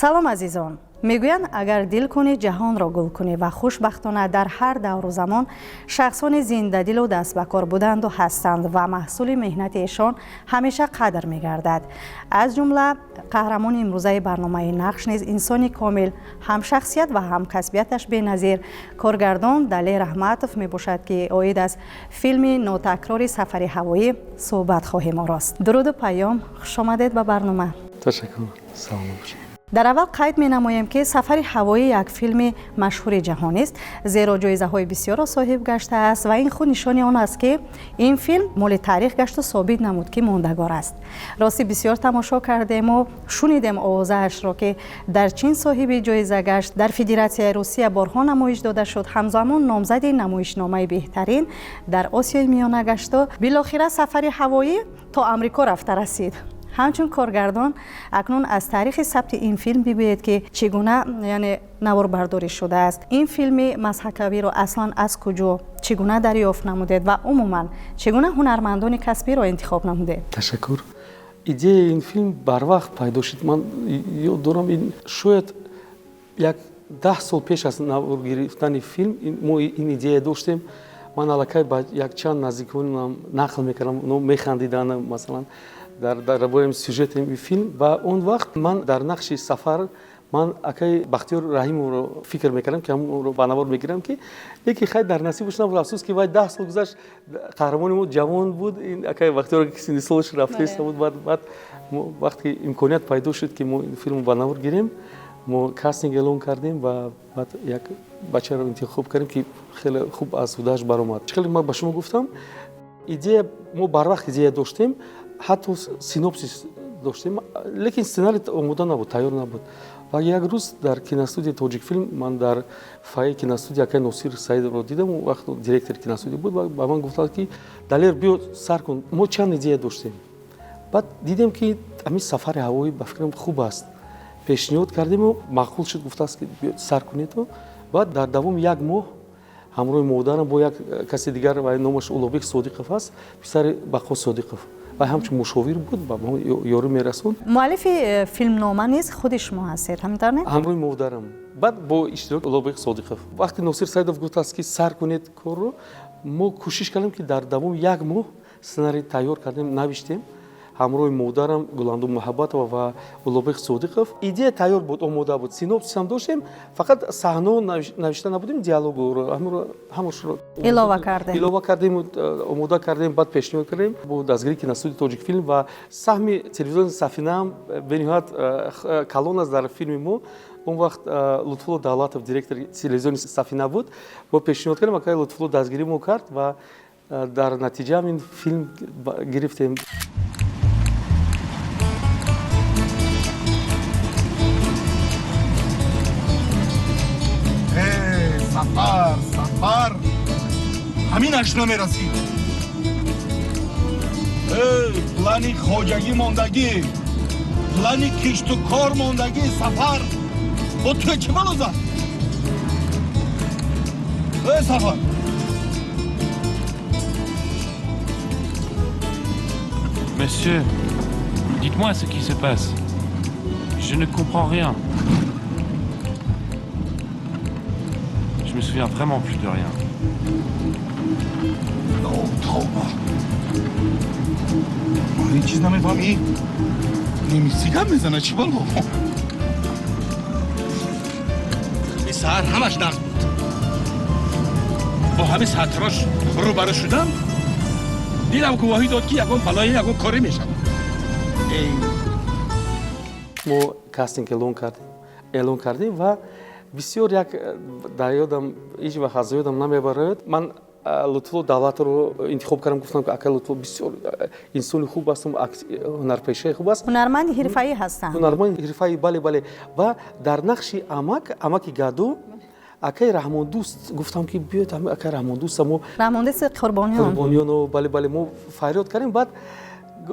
салом азизон, мегӯянд агар дил кунӣ ҷаҳонро гул кунӣ ва хушбахтона дар ҳар давру замон шахсони зиндадилу дастбакор буданду ҳастанд ва маҳсули меҳнати эшон ҳамеша қадр мегардад. аз ҷумла қаҳрамони имрӯзаи барномаи нақш низ инсони комил, ҳамшахсият ва ҳамкасбияташ беназир коргардон Дале Раҳматов мебошад ки оид аз филми нотакрори Сафари ҳавоӣ суҳбат хоҳем орост. дуруду паём, хушомадед ба барнома. Ташаккур. Салом бошед. дар аввал қайд менамоем ки Сафари ҳавоӣ як филми машҳури ҷаҳонист, зеро ҷоизаҳои бисёрро соҳиб гашта аст ва ин худ нишони он аст ки ин филм моли таърих гашту собит намуд ки мондагор аст. рости бисёр тамошо кардему шунидем овозаашро ки дар чин соҳиби ҷоиза гашт, дар Федератсияи Русия борҳо намоиш дода шуд, ҳамзамон номзади намоишномаи беҳтарин дар Осиёи Миёна гашту билохира Сафари ҳавоӣ то Амрико рафта расид. ҳамчун коргардон акнун аз таърихи сабти ин филм бигӯед ки чӣ гуна наворбардорӣ шудааст. ин филми мазҳакавиро аслан аз куҷо, чӣ гуна дарёфт намудед ва умуман чӣ гуна ҳунармандони касбиро интихоб намудед? Ташаккур. идеяи ин филм барвақт пайдо шуд. ман ёд дорам ин шояд як 10 сол пеш аз навор гирифтани филм мо ин идея доштем. ман аллакай ба якчанд наздиконам нақл мекардам, оно механдиданд масалан дар боями сюжети филм ва он вақт ман дар нақши Сафар ман акай Бахтиёр Раҳимовро фикр мекардам ки ҳамонро ба навор мегирам ки яке хай дар насибаш набуд. афсус ки вай 10 сол гузашт, қаҳрамони мо ҷавон буд. ин акай Бахтиёр ки синни солаш рафта иста буд. баъд вақте имконият пайдо шуд ки мо ин филмро ба навор гирем, мо кастинг эълон кардем ва баъд як бачаро интихоб кардем ки хеле хуб аз ҳудааш баромад. хеле ман ба шумо гуфтам, идея мо барвақт идея доштем, ҳатто синопсис доштем, лекин сценарий омода набуд, тайёр набуд. ва як рӯз дар киностудияи Тоҷикфилм, ман дар фойеи киностудия акай Носир Саидовро дидам, он вақт директори киностудия буд ва ба ман гуфтад ки Далер биё сар кун, мо чанд идея доштем. баъд дидем ки ҳамин Сафари ҳавоӣ ба фикрам хуб аст. пешниҳод кардему маъқул шуд, гуфтааст ки биё сар кунедо. баъд дар давоми як моҳ ҳамроҳи модарам бо як каси дигар, ва номаш Улобек Содиқов аст, писари Бақо Содиқов, ва ҳамчун мушовир буд, ба мо ёрӣ мерасонд. муаллифи филмнома низ худи шумо ҳастед, ҳаминтар не? ҳамроҳи модарам, баъд бо иштироки Улобек Содиқов. вақте Носир Саидов гуфтааст ки сар кунед корро, мо кӯшиш кардем ки дар давоми як моҳ сценарий тайёр кардем, навиштем. ҳамроҳи модарам Гуланду Муҳаббатова ва Улобек Содиқов. идея тайёр буд, омода буд, синопсисам доштем, фақат саҳнаҳо навишта набудем, диалогро ҳамашро илова кардем, омода кардем, баъд пешниҳод кардем бо дастгирии киностудияи Тоҷикфилм ва саҳми телевизиони Сафинаам бениҳоят калон аст дар филми мо. он вақт Лутфулло Давлатов директори телевизиони Сафина буд. мо пешниҳод кардем, акай Лутфулло дастгирӣ мо кард ва дар натиҷа ҳамин филм гирифтем. Сафар ҳамин ашна мерасид. плани хоҷагӣ мондагӣ, плани кишту кор мондагӣ. Сафар бо ту чӣ балозад? Сафар Monsieur, dites-moi ce qui se passe. Je ne comprends rien. Je me souviens vraiment plus de rien. این چیز نمیفهمی؟ نمیسیگم میزنه چی بلو؟ این سهر همش نقد بود. با همه سطراش روبرو شدم، دیدم که واحد داد که یکون بلایی یکون کاری میشم. мо кастинг эълон кардем ва бисёр як дар ёдам ҳеҷ вақт аз ёдам намебарояд. ман Лутфулло Давлатовро интихоб кардам, гуфтам ки акай Лутфулло бисёр инсони хуб аст, ҳунарпешаи хуб аст, ҳунарманди ҳирфаӣ ҳастанд. ҳунарманди ҳирфаӣ, бале. ва дар нақши амаки Гадо акай Раҳмондӯст, гуфтам ки биёед акай Раҳмондӯст, мо Раҳмондӯст Қурбониён, бале мо фарёд кардем. баъд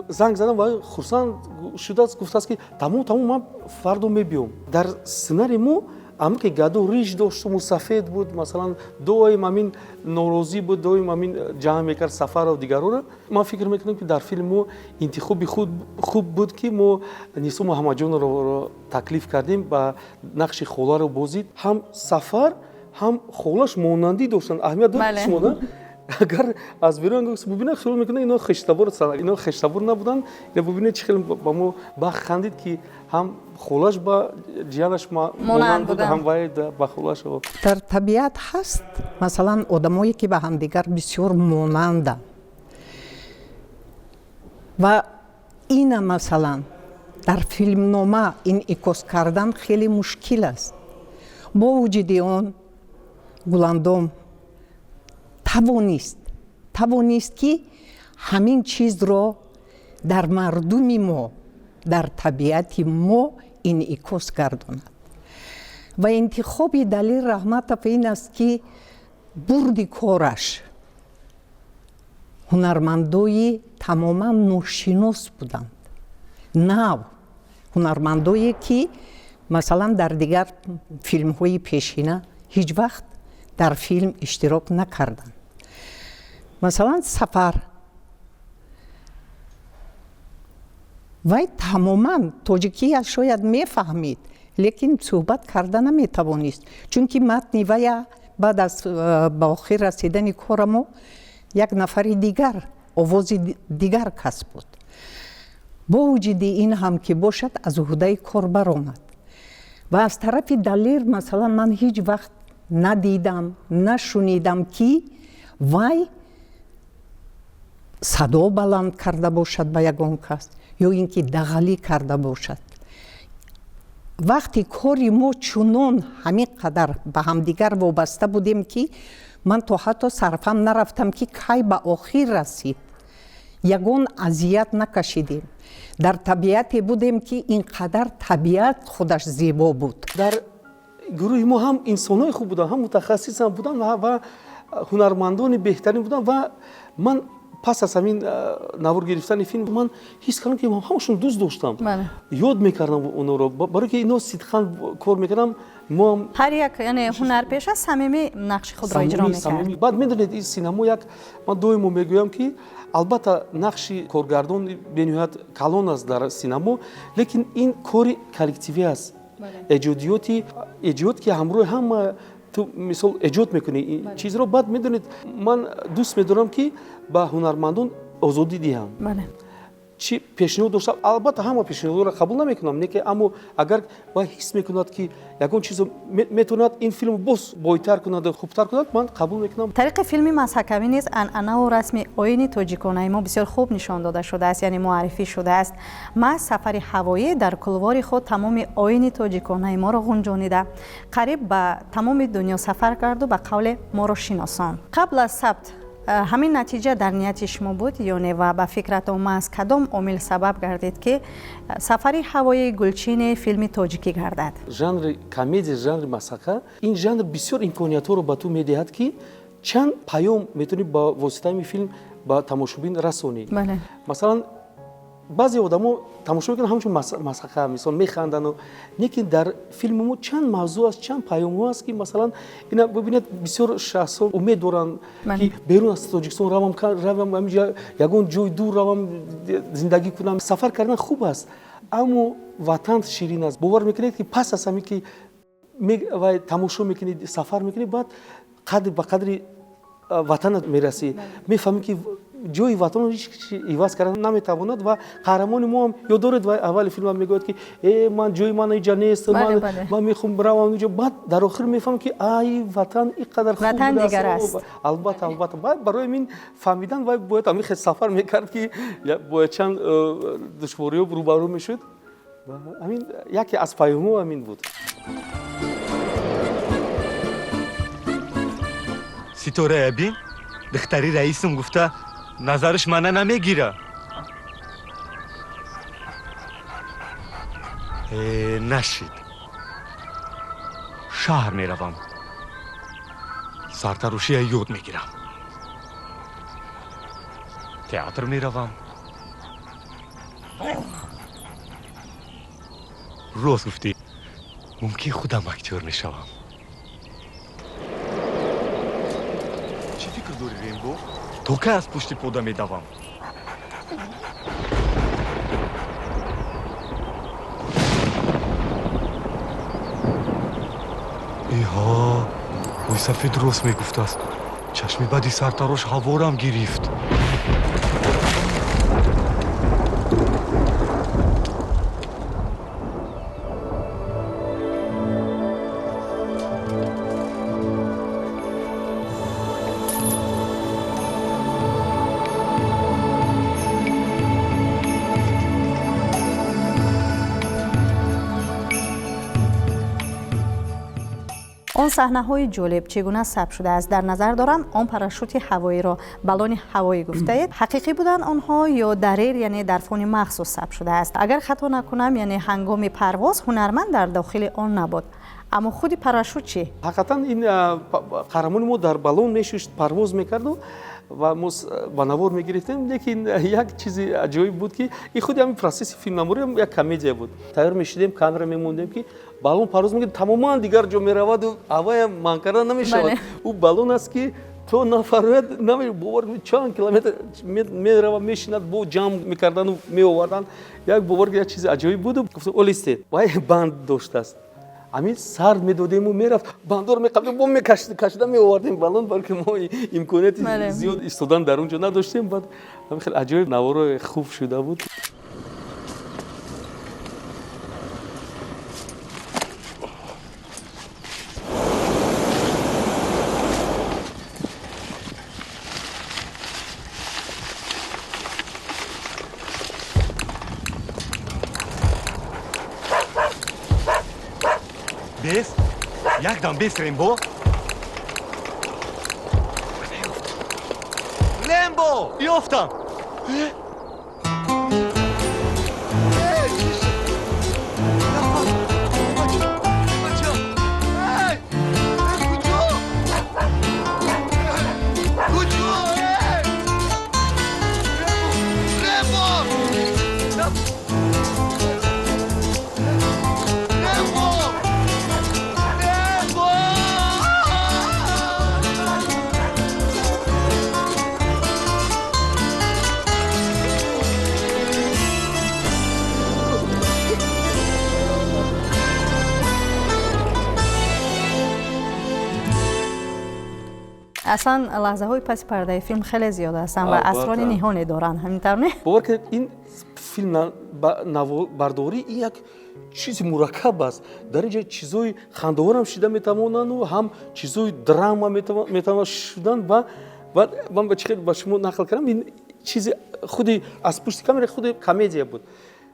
занг задам ва хурсанд шудааст, гуфтааст ки тамом ман фардо мебиём. дар сценарий мо ам ки гадо риш доштуму сафед буд, масалан доим амин норозӣ буд, доим амин ҷамъ мекард сафару дигарора. Ман фикр мекунам ки дар филм мо интихоби хуб буд ки мо Нисо Муҳаммадҷонро таклиф кардем ба нақши холаро бозид. Ҳам сафар, ҳам холаш монандӣ доштанд. Аҳамият дорад шумо на? Агар аз берун бубинед хиёл мекунед ино хештабор набуданд, ина бубинед чӣ хеле ба мо бахандид ки ҳам холаш ба ҷиянаш монанд буд, ҳам вай ба холаш. дар табиат ҳаст масалан одамое ки ба ҳамдигар бисёр монанданд ва ина масалан дар филмнома инъикос кардан хеле мушкил аст. бо вуҷуди он Гуландом тавонист ки ҳамин чизро дар мардуми мо, дар табиати мо инъикос гардонад. ва интихоби Далил Раҳматов ин аст ки бурди кораш ҳунармандои тамоман ношинос буданд. нав ҳунармандое ки масалан дар дигар филмҳои пешина ҳеҷ вақт дар филм иштирок накарданд. масалан Сафар вай тамоман тоҷикия шояд мефаҳмид, лекин суҳбат карда наметавонист, чунки матни вая баъд аз ба охир расидани корамо як нафари дигар, овози дигар кас буд. бо вуҷуди ин ҳам ки бошад аз уҳдаи кор баромад. ва аз тарафи Далил масалан ман ҳеҷ вақт надидам, нашунидам ки вай садо баланд карда бошад ба ягон кас ё ин ки дағалӣ карда бошад. вақти кори мо чунон ҳамин қадар ба ҳамдигар вобаста будем ки ман то ҳатто сарфам нарафтам ки кай ба охир расид. ягон азият накашидем. дар табиате будем ки ин қадар табиат худаш зебо буд. дар гурӯҳи мо ҳам инсонҳои хуб буданд, ҳам мутахассисам буданд ва ҳунармандони беҳтарин буданд. ва ман пас аз ҳамин навор гирифтани филм ман ҳис кардам ки ҳамашон дӯст доштам. ёд мекардам онро, барое ки ино сидқан кор мекардам. мо ҳар як яъне ҳунарпеша самимӣ нақши худро иҷро мекард. баъд медонед ин синамо як, ман доимо мегӯям ки албатта нақши коргардон бениҳоят калон аст дар синамо, лекин ин кори коллективӣ аст. эҷод ки ҳамроҳи ҳама ту мисол эҷод мекунӣ ин чизро. баъд медонед ман дӯст медорам ки ба ҳунармандон озодӣ диҳам. чӣ пешниҳод доштам, албатта ҳама пешниҳодро қабул намекунам, не ки аммо агар вай ҳис мекунад ки ягон чизо метавонад ин филм боз бойтар кунад, хубтар кунад, ман қабул мекунам. тариқи филми Мазҳакавӣ низ анъанаву расми оини тоҷиконаи мо бисёр хуб нишон дода шудааст, яъне муаррифӣ шудааст. Маҳз сафари ҳавоӣ дар кулвори худ тамоми оини тоҷиконаи моро ғунҷонида, қариб ба тамоми дунё сафар карду ба қавле моро шиносон. қабл аз сабт ҳамин натиҷа дар нияти шумо буд ё не ва ба фикратон маҳз кадом омил сабаб гардид ки сафари ҳавоии гулчини филми тоҷикӣ гардад? жанри комедия, жанри масака, ин жанр бисёр имкониятҳоро ба ту медиҳад ки чанд паём метавонӣ ба воситаи ин филм ба тамошобин расонӣ. масалан баъзе одамо тамошо мекунанд ҳамчун масака мисол механдану, лекин дар филми мо чанд мавзӯъ аст, чанд паёмҳо аст ки масалан ина бибинед бисёр шахсҳо умед доранд ки берун аз Тоҷикистон равам ҳаминҷа ягон ҷои дур равам зиндагӣ кунам. сафар кардан хуб аст, аммо ватан ширин аст. бовар мекунед ки пас аз ҳамин ки вай тамошо мекунед, сафар мекунед, баъд қадр ба қадри ватанат мерасӣ, мефаҳмӣ ки ҷои ватанро ҳеҷ киси иваз кардан наметавонад. ва қаҳрамони мо ҳам ёдоред вай аввали филм мегӯяд ки ман ҷои ман инҷа нест, ман мехоҳам равам инҷа. баъд дар охир мефаҳмам ки ай ватан ин қадар хуб аст. албатта барои мин фаҳмидан вай бояд ҳамин хел сафар мекард ки бояд чанд душвориҳо рӯбарӯ мешуд. ҳамин яке аз паёмҳо ҳамин буд. ситора бин духтари раисам гуфта назарш мана намегира. нашид. шаҳр меравам. сартарушия ёд мегирам. театр меравам. рост гуфтӣ. ممکن خودم اکتور میشوم. چی فکر داری ریمبو؟ تو که از پشت پودا میدوم. ایها روی سفید درست میگفت است. چشم بدی سرتراش هوارم گرفت. آن صحنه‌های جالب چگونه ثبت شده است؟ در نظر دارم آن پاراشوت هوایی را بالون هوایی گفته اید. حقیقی بودن آنها یا دریر یعنی در فون مخصوص ثبت شده است؟ اگر خطا نکنم یعنی هنگام پرواز هنرمند در داخل آن نبود. اما خود پاراشوت چی؟ حقیقتا این قهرمان ما در بالون میشوشت پرواز میکرد و ما با نوار میگرفتیم. لیکن یک چیزی عجیب بود که این خود همین پروسس فیلمنامه‌ای هم یک کمدی بود. تیار میشدیم کامرا میموندیم که بالون پرواز میکرد تماما دیگر جا میرود و هوای منقرض نمیشود. او بالون است که تو نفرمید نمی باور چند کیلومتر میرود میشیند با جام میکردن و میآوردن. یک باور یک چیز عجیب بود. گفتم اولیست وای بند داشته است. همین سر میدادیم و میرفت بندور میقبلیم بوم میکشیدم میآوردیم بالون بلکه ما امکانیت زیاد ایستادن در اونجا نداشتیم. بعد همین خیلی عجیب نوار خوب شده بود. بیس؟ یک دم بیس ریمبو؟ ریمبو! بیافتم! اصلا لحظه های پس پرده فیلم خیلی زیاد هستن و اسرار نهانی دارن. همینطور نه؟ باور کنید این فیلم برداری یک چیز مرکب است. در اینجا چیزای خنده‌آور هم شده میتوانند و هم چیزای دراما میتوانند شدن و من به شما نقل کردم این چیز خودی از پشت کامera خود کمدی بود.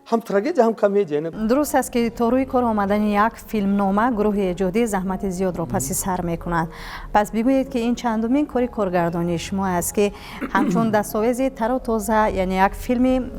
هم تراژدی هم کمدی. درست است که تا روی کار آمدن یک فیلمنامه گروه ایجادی زحمت زیاد را پس سر میکنند. پس بگویید که این چندمین کاری کارگردانی شما است که همچون دستاویز تر و تازه یعنی یک فیلم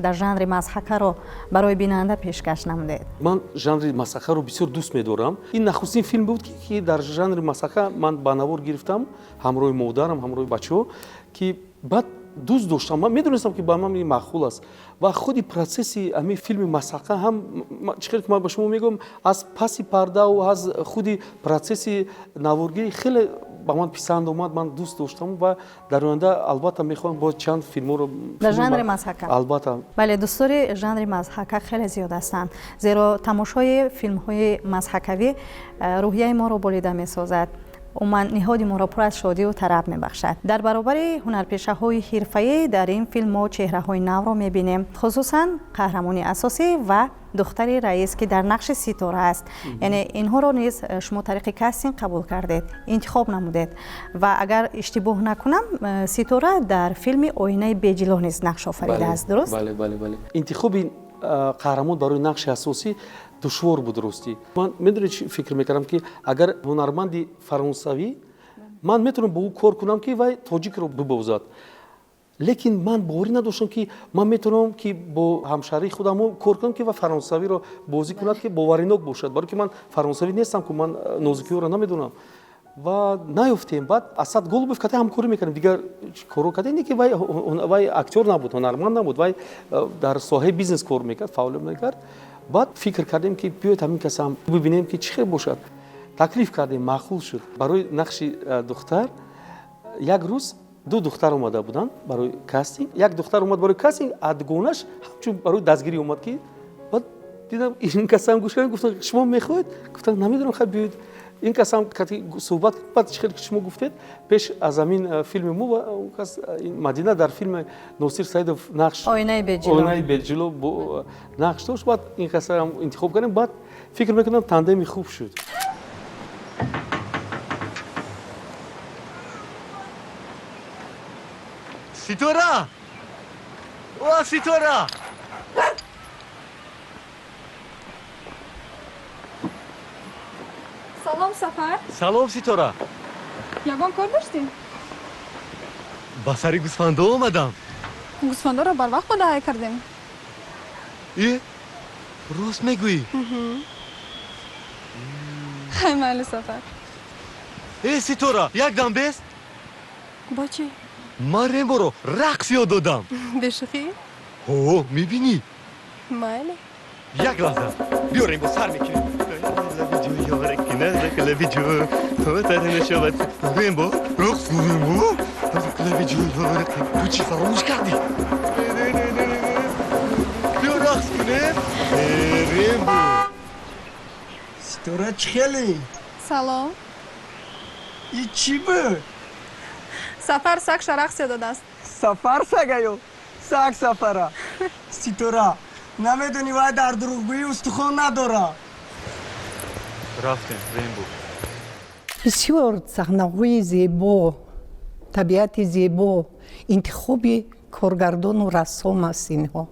در ژانر مسخره را برای بیننده پیشکش نمودید؟ من ژانر مسخره رو بسیار دوست می‌دارم. این نخستین فیلم بود که در ژانر مسخره من با نوار گرفتم همراه مادرم همراه بچه‌ها که بعد دوست داشتم. من میدونستم که با من این معقول است و خودی پروسسی همین فیلم مسخره هم چقدر من به شما میگم از پسی پرده و از خودی پروسسی نوارگیری خیلی با من پسند اومد. من دوست داشتم و در آینده البته میخوام با چند فیلم رو در ژانر مسخره البته بله دوستان ژانر مسخره خیلی زیاد هستند زیرا تماشای فیلم های مسخره روحیه ما رو بریده میسازد. نهاد ما را پر از شادی و طرب میبخشد. در برابر هنرپیشه‌های حرفه‌ای در این فیلم ما چهره‌های نو را میبینیم، خصوصا قهرمان اساسی و دختر رئیس که در نقش ستاره است. یعنی اینها را نیز شما طریق کاستینگ قبول کردید، انتخاب نمودید و اگر اشتباه نکنم ستاره در فیلم آینه بیجلو نیز نقش آفریده است. درست؟ بله بله بله. انتخاب قهرمان برای نقش اساسی دشوار بود راستی. من میدونید چی فکر میکردم که اگر هنرمندی فرانسوی من میتونم با او کار کنم که وای تاجیک رو ببوزد. لیکن من باوری نداشتم که من میتونم که با همشهری خودم کار کنم که و فرانسوی رو بازی کند که باورناک باشد. برای که من فرانسوی نیستم که من نازکی رو نمیدونم و نیفتیم. بعد اسد گل بفکته همکاری میکنیم دیگر کارو کرد. اینی که وای اکتور نبود، هنرمند نبود، وای در ساحه بیزنس کار میکرد، فعال میکرد بعد فکر کردیم که بیاید همین کس هم ببینیم که چی باشد. تکلیف کردیم، معقول شد. برای نقش دختر یک روز دو دختر اومده بودن برای کاستینگ. یک دختر اومد برای کاستینگ، ادگونش همچون برای دستگیری اومد که بعد دیدم این کس هم گوش کردن، گفتن شما میخواید؟ گفتن نمیدونم، خب بیاید. این کس هم که صحبت بعد چه که شما گفتید پیش از همین فیلم مو و اون کس مدینه در فیلم ناصر سعیدов نقش آینه به جلو نقش داشت. بعد این کس هم انتخاب کردیم. بعد فکر میکنم تندمی خوب شد. سیتورا او سیتورا سلام سفر. سلام سیتورا. یگان کار داشتیم؟ با سری گوسفندا اومدم. گوسفندا رو بر وقت مدعی کردیم. ای راست میگویی؟ خیلی سفر. ای سیتورا یک دم بست. با چی؟ من ریمبو رو رقص یاد دادم. بشخی؟ اوه میبینی؟ ماله. یک لحظه بیا ریمبو سر میکنیم. کلبی جو تو تره نشود ریمبو رقص ریمبو کلبی جو تو چی فراموش کردی؟ بیا رقص کنیم ریمبو. ستاره چخیلی؟ سلام. ای چی بود؟ سفر سگ شرقص داده است. سفر سگیو سگ سفره. ستاره نمیدونی باید در دروغگویی استخوان نداره. رفتیم ریمبو. بسیار صحنه‌های زیبا، طبیعت زیبا، انتخاب کارگردان و رسام است اینها.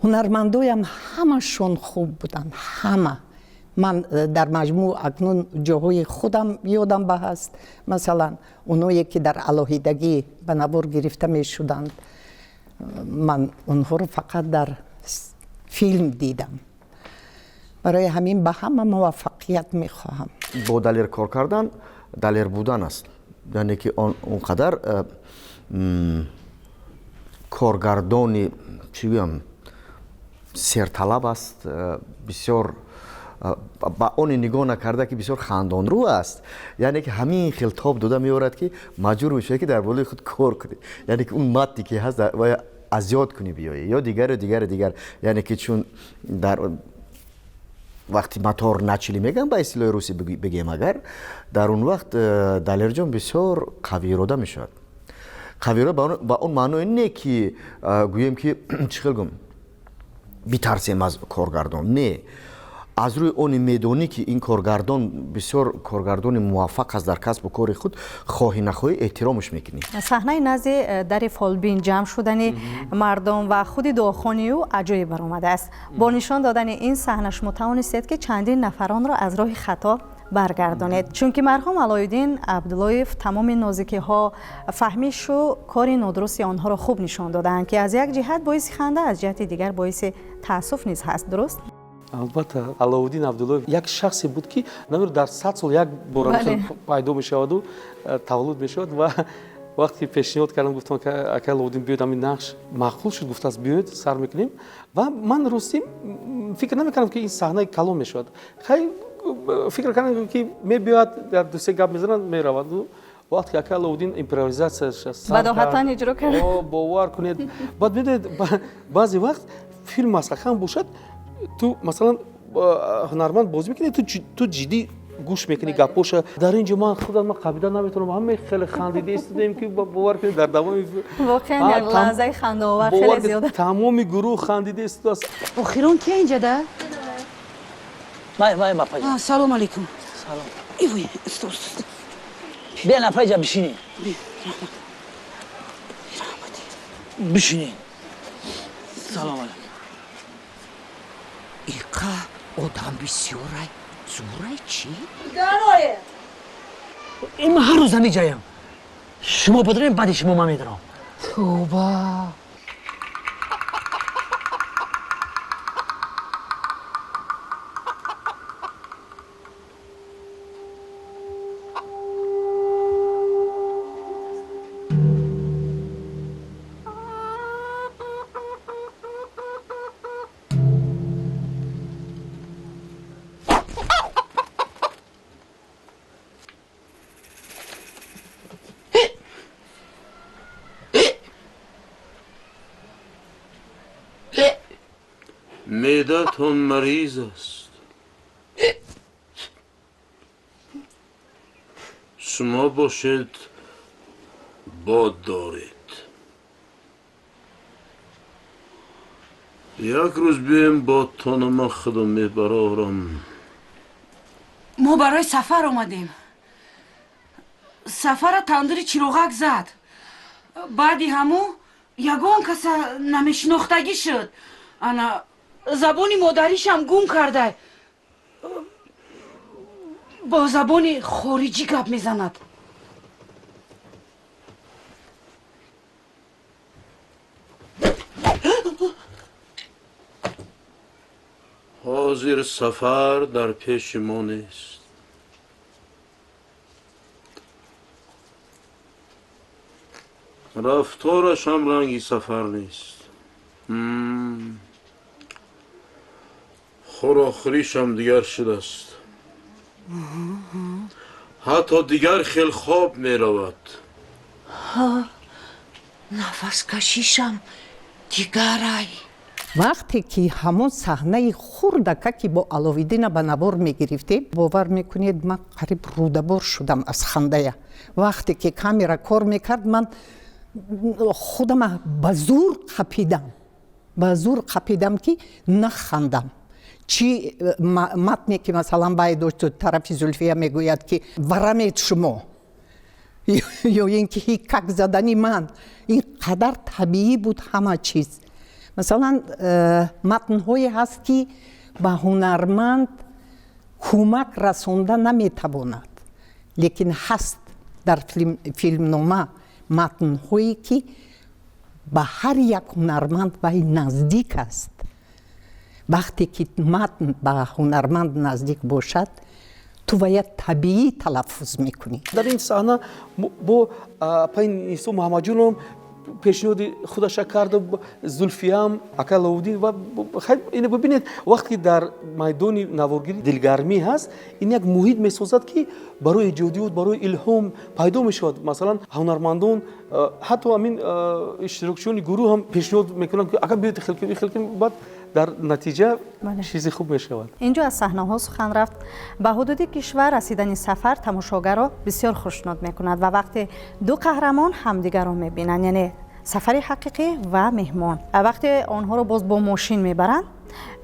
هنرمندایم همشون خوب بودن، همه. من در مجموع اکنون جاهای خودم یادم به هست، مثلا اونایی که در علاهیدگی به نوار گرفته می شدند، من اونها رو فقط در فیلم دیدم. برای همین به همه موفقیت می خواهم. با دلیر کار کردن دلیر بودن است، یعنی که اونقدر کارگردانی چی بگم سرطلب است، بسیار با اون نگاه نکرده که بسیار خندانرو است، یعنی که همین خلطاب داده می‌آورد که مجبور میشه که در بالای خود کار کنی، یعنی که اون مدی که هست و ازیاد کنی بیایی یا دیگر، یعنی که چون در وقتی موتور نچلی میگم به اصطلاح روسی بگیم، اگر در اون وقت دلیر جان بسیار قوی اراده میشد. قوی اراده با اون معنی نه که گویم که چخیل گم بی‌ترسیم از کارگردان، نه، از روی اون میدونی که این کارگردان بسیار کارگردان موفق است در کسب و کار خود، خواهی نخواهی احترامش میکنی. صحنه نزد در فالبین جمع شدن مردم و خود دعاخوانی او عجایب برآمده است. با نشان دادن این صحنه شما توانستید که چندین نفران را از راه خطا برگردانید، چون که مرحوم علایالدین عبداللهیف تمام نازکی ها فهمیش و کار نادرست آنها را خوب نشان دادند که از یک جهت باعث خنده، از جهت دیگر باعث تاسف نیز هست. درست؟ البته علایالدین عبداللهیف یک شخصی بود که نمی‌دونم در 100 سال یک بار پیدا می‌شود و تولد می‌شود و وقتی پیشنهاد کردم گفتم که اگر علایالدین بیاد همین نقش معقول شد، گفت است بیاید سر می‌کنیم و من راستی فکر نمی‌کردم که این صحنه کلام می‌شود. خیلی فکر کردم که می‌بیاد در دو سه گپ می‌زنن می‌رود و وقتی که علایالدین ایمپروویزاسیش بداهتاً اجرا کرد، باور کنید بعد می‌دید بعضی وقت فیلم مسخره باشد، تو مثلا هنرمند بازی میکنی، تو جدی گوش میکنی گپوش. در اینجا من خودم قبیله نمیتونم، همه خیلی خندیده استودیم که باور کنید در دوام واقعا یک لحظه خنده آور خیلی زیاده. تمام گروه خندیده استود است. اخیران کی اینجا ده؟ ما پاجا. سلام علیکم. سلام. ایوی استوست. بیا نپاجا بشینی. بشینی. سلام علیکم. ایقا آدم بسیاره زوره چی؟ دانویه این من هر روز همی جایم، شما بدرین بعدی شما من میدارم. توبه معده‌تان مریض است. شما باشد باد دارید. یک روز بیایم بادتان ما خدمه برارم. ما برای سفر آمدیم. سفر تندری چیروغک زد. بعدی همو یگان کس نمیشناختگی شد. انا زبانی مادریشم گم کرده. با زبانی خارجی گپ میزند. حاضر سفر در پیش ما نیست. رفتارش هم رنگی سفر نیست. خوراخریش هم دیگر شده است. حتی دیگر خیلی خواب می رود. نفس کشیشم دیگرای. وقتی که همون صحنه خردکه که با علاویدین به نبار میگرفتیم باور میکنید من قریب رودبار شدم از خنده. وقتی که کامیرا کار میکرد من خودم به زور قپیدم که نخندم. چی متنی که مثلا باید تو طرف زلفیه میگوید که ورمید شما یا اینکه هیکک زدنی من اینقدر طبیعی بود همه چیز. مثلا متن‌هایی هست که به هنرمند کمک رسانده نمیتواند، لیکن هست در فیلمنامه متن‌هایی که به هر یک هنرمند باید نزدیک است. وقتی که متن به هنرمند نزدیک باشد تو باید طبیعی تلفظ میکنی. در این صحنه با پایین نیسو محمد جونم پیشنهاد خودش کرد، زلفیه هم اکا لاودین و اینو ببینید وقتی در میدان نوارگیری دلگرمی هست این یک محیط میسازد که برای ایجادیات برای الهام پیدا میشود. مثلا هنرمندان حتی همین اشتراکچیان گروه هم پیشنهاد میکنن که اگه بیاید خلقی بعد در نتیجه چیزی خوب میشود. اینجا از صحنه ها سخن رفت. به حدود کشور رسیدن سفر تماشاگر را بسیار خوشنود میکند و وقتی دو قهرمان همدیگر را میبینند، یعنی سفر حقیقی و مهمان، وقتی آنها را باز با ماشین میبرند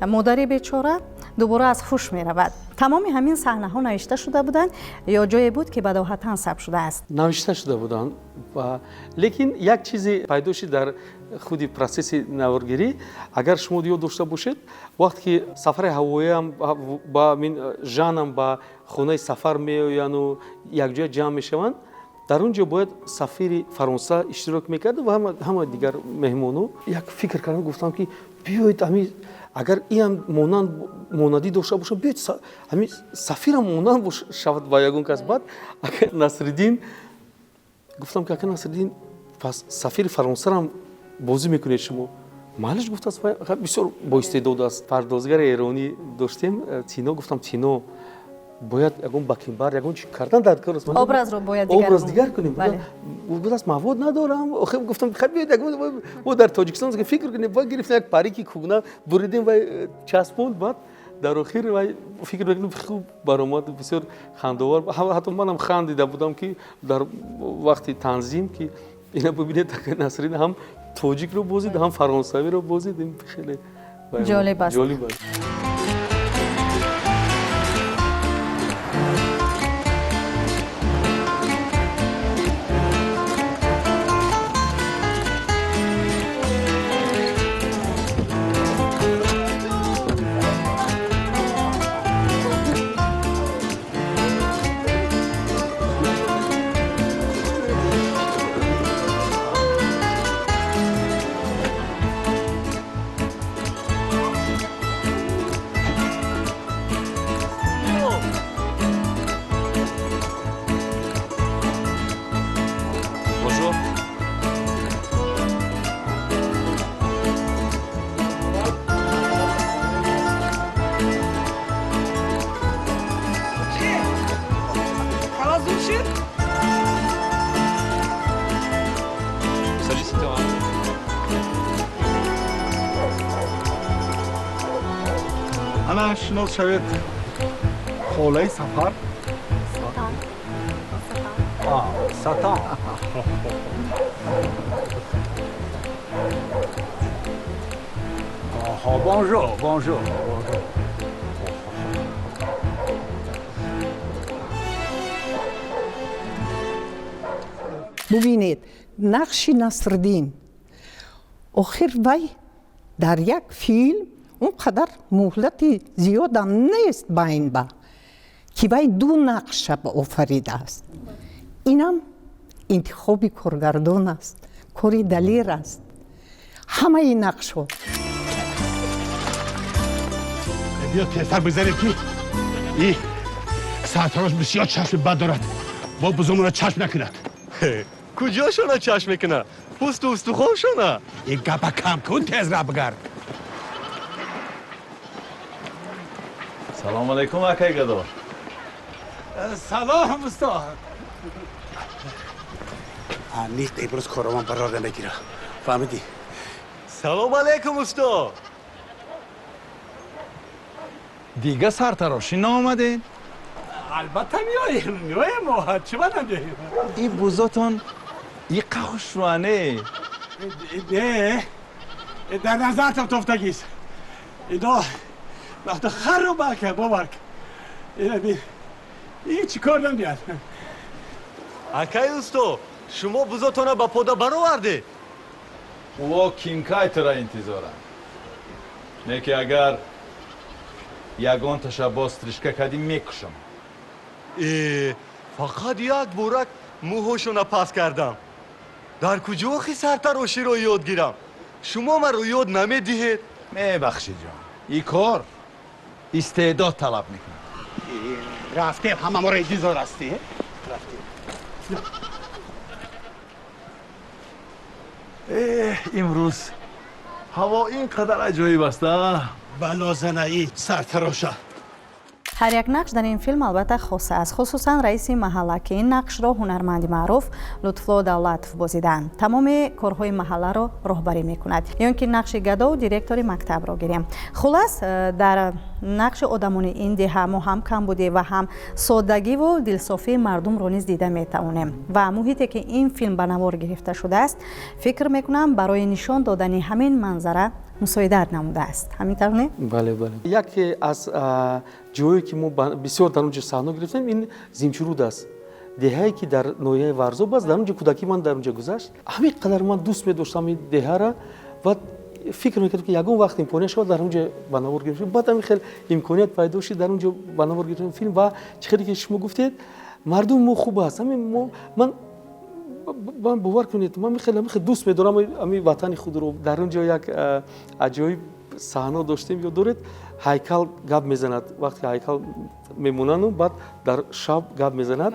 مادری بیچاره دوباره از خوش میرود. تمام همین صحنه ها نوشته شده بودند یا جایی بود که بداهتا ثبت شده است؟ نوشته شده بودند و لیکن یک چیزی پیدا شد در خود پروسس نوارگیری. اگر شما یاد داشته باشید وقتی که سفر هوایی هم با من جانم با خانه سفر میآیند و یک جای جمع میشوند، در اونجا باید سفیر فرانسه اشتراک میکرد و همه دیگر مهمانو یک فکر کردن، گفتم که بیایید همین اگر این هم مانندی داشته باشه بیایید همین سفیر هم مانند شود با یگان کس. بعد نصرالدین گفتم که اگر نصرالدین پس سفیر فرانسه هم بازی میکنید شما؟ محلش گفت است بسیار با استعداد است. پردازگر ایرانی داشتیم تینو، گفتم تینو باید یگان بکینبر یگان چی کردن در کار است، ابراز رو باید دیگر کنیم. بود است مواد ندارم. آخه گفتم خب بیاید یگان ما در تاجیکستان که فکر کنیم باید گرفتیم یک پری که کوگنا بریدیم و چسبوند. بعد در آخر و فکر کنیم خوب برآمد، بسیار خنده‌آور. حتی منم خندیده بودم که در وقتی تنظیم که اینا ببینید که نصرالدین هم تاجیک رو بازید هم فرانسوی رو بازید. خیلی جالب است. انا شناس شوید خوله سفر سطح بونجور ببینید نقش نصرالدین آخر وی در یک فیلم اونقدر مهلت زیاد هم نیست بین با که وی دو نقش آفریده است. اینم انتخاب کارگردان است، کاری دلیر است. همه این نقش ها بیا تیزتر بزنید که این سرتراش بسیار چشم بد دارد با بزرمون را چشم نکند. کجا شونه چشم میکنه؟ پوست و استخوان شونه. این گپا کم کن تیز را بگرد. سلام علیکم اکای گدار. سلام استاد. نیست امروز کارمان برار نمیگیره. فهمیدی؟ سلام علیکم استاد. دیگه سرتراشی نامدین؟ البته میایم چه بدم این بوزاتون این قخشوانه نه در نظرتم توفتگیست اینا وقت خر رو برکه باورک این چی کار نمیاد اکای استاد شما بوزاتونه با پودا برآورده او کیمکای ترا انتظارم نه که اگر یگان تشباس ترشکه کردی میکشم فقط یک بورک موهاشونو پس کردم در کجا خی سرتراشی رو یاد گیرم شما من رو یاد نمیدهید میبخشی جان این کار استعداد طلب میکنه رفته همه ما رو انتظار هستی امروز هوا اینقدر عجایب است بلا زنایی سرتراشه ҳар як нақш дар ин филм албатта хоса аст, хусусан раиси маҳалла ки ин нақшро ҳунарманди маъруф лутфулло давлатов бозиданд. тамоми корҳои маҳалларо роҳбарӣ мекунад. ё ин ки нақши гадову директори мактабро гирем. хулас дар нақши одамони ин деҳа мо ҳам камбудӣ ва ҳам соддагиву дилсофии мардумро низ дида метавонем ва муҳите ки ин филм ба навор гирифта шудааст фикр мекунам барои нишон додани ҳамин манзара мусоидат намудааст. ҳамин не? бале яке аз ҷое ки мо бисёр дар онҷо саҳно гирифтем ин зимчуруд аст. деҳае ки дар ноҳияи варзоб аст. дар онҷо кӯдакӣ ман дар онҷо гузашт. ҳамин қадар ман дӯст медоштам ин деҳаро ва фикр мекардам ки ягон вақт имконият шавад дар онҷо ба навор гирифтем. баъд ҳамин хел имконият пайдо шид дар онҷо ба навор гирифтем филм ва чӣ хеле ки шумо гуфтед мардум мо хуб аст. ман бовар кунед ман хеле дӯст медорам ҳамин ватани худро. дар онҷо як аҷоиб саҳно доштем ёддоред ҳайкал гап мезанад. вақте ҳайкал мемонаду баъд дар шаб гап мезанад.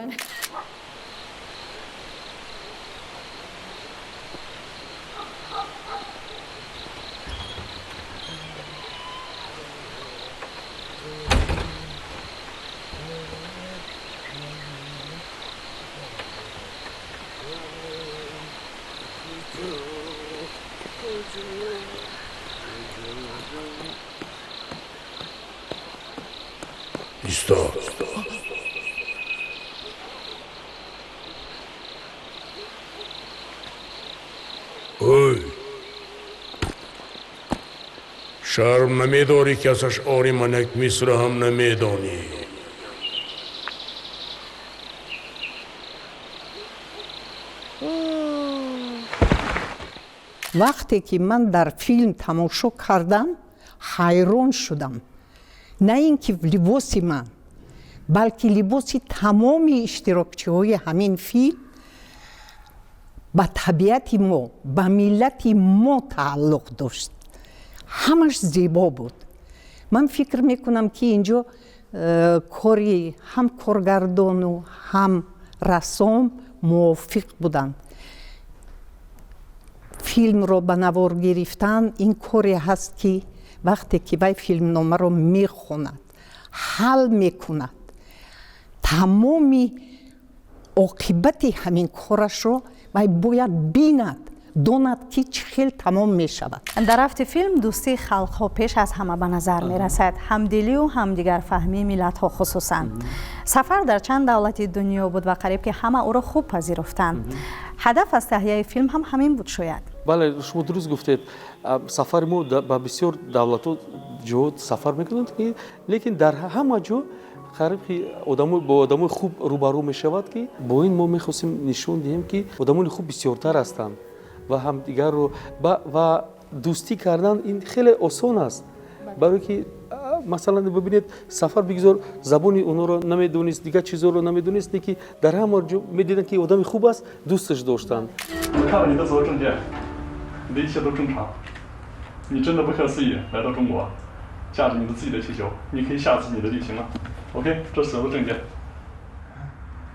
ایستاد اوی شرم نمیداری که از اشعار منک مصر هم نمیدانی وقتی که من در فیلم تماشا کردم حیران شدم. نه اینکه لباس من بلکه لباس تمام اشتراکچی‌های همین فیلم با طبیعت ما با ملت ما تعلق داشت. همش زیبا بود. من فکر میکنم که اینجا کاری هم کارگردان و هم رسام موافق بودند. فیلم رو به نوار گرفتن این کاری هست که وقتی که وی فیلم نامه رو میخوند حل میکند تمامی عاقبت همین کارش رو وی باید بیند донад ки чӣ хел тамом мешавад. дар рафти филм дӯстии халқҳо пеш аз ҳама ба назар мерасад, ҳамдилию ҳамдигарфаҳмии миллатҳо хусусан. сафар дар чанд давлати дунё буд ва қариб ки ҳама ӯро хуб пазируфтанд. ҳадаф аз таҳияи филм ҳам ҳамин буд шояд. бале шумо дуруст гуфтед, сафари мо ба бисёр давлатҳо ҷо сафар мекунанд, лекин дар ҳама ҷо қариб ки бо одамои хуб рӯбарӯ мешавад, ки бо ин мо мехостем нишон диҳем ки одамони хуб бисёртар ҳастанд ва ҳамдигарро ва дӯстӣ кардан ин хеле осон аст. барое ки масалан бибинед, сафар бигзор, забони онҳоро намедонист, дигар чизҳоро намедонист, лекин дар ҳама ҷо медиданд ки одами хуб аст, дӯсташ доштанд.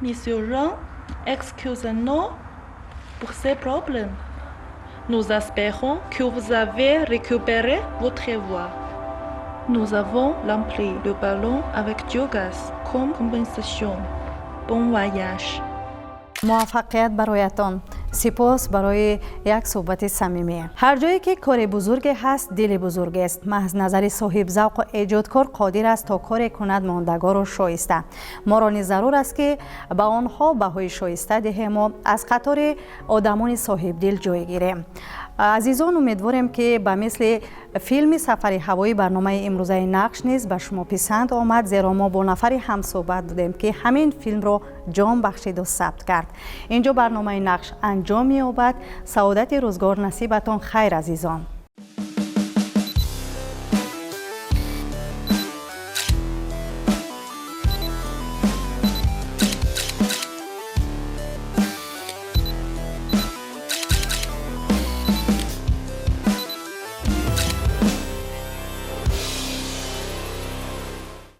Monsieur Jean, excusez-nous pour ces problèmes. Nous espérons que vous avez récupéré votre voix. Nous avons rempli le ballon avec du gaz comme compensation. Bon voyage. муваффақият бароятон. сипос барои як суҳбати самимӣ. ҳар ҷое ки кори бузурге ҳаст, дили бузургест. маҳз назари соҳибзавқу эҷодкор қодир аст то коре кунад мондагору шоиста. моро низ зарур аст ки ба онҳо баҳои шоиста диҳему аз қатори одамони соҳибдил ҷой гирем. азизон, умедворем ки ба мисли филми сафари ҳавоӣ барномаи имрӯзаи нақш низ ба шумо писанд омад, зеро мо бо нафари ҳамсӯҳбат будем ки ҳамин филмро ҷон бахшиду сабт кард. инҷо барномаи нақш анҷом меёбад. саодати рӯзгор насибатон хайр азизон.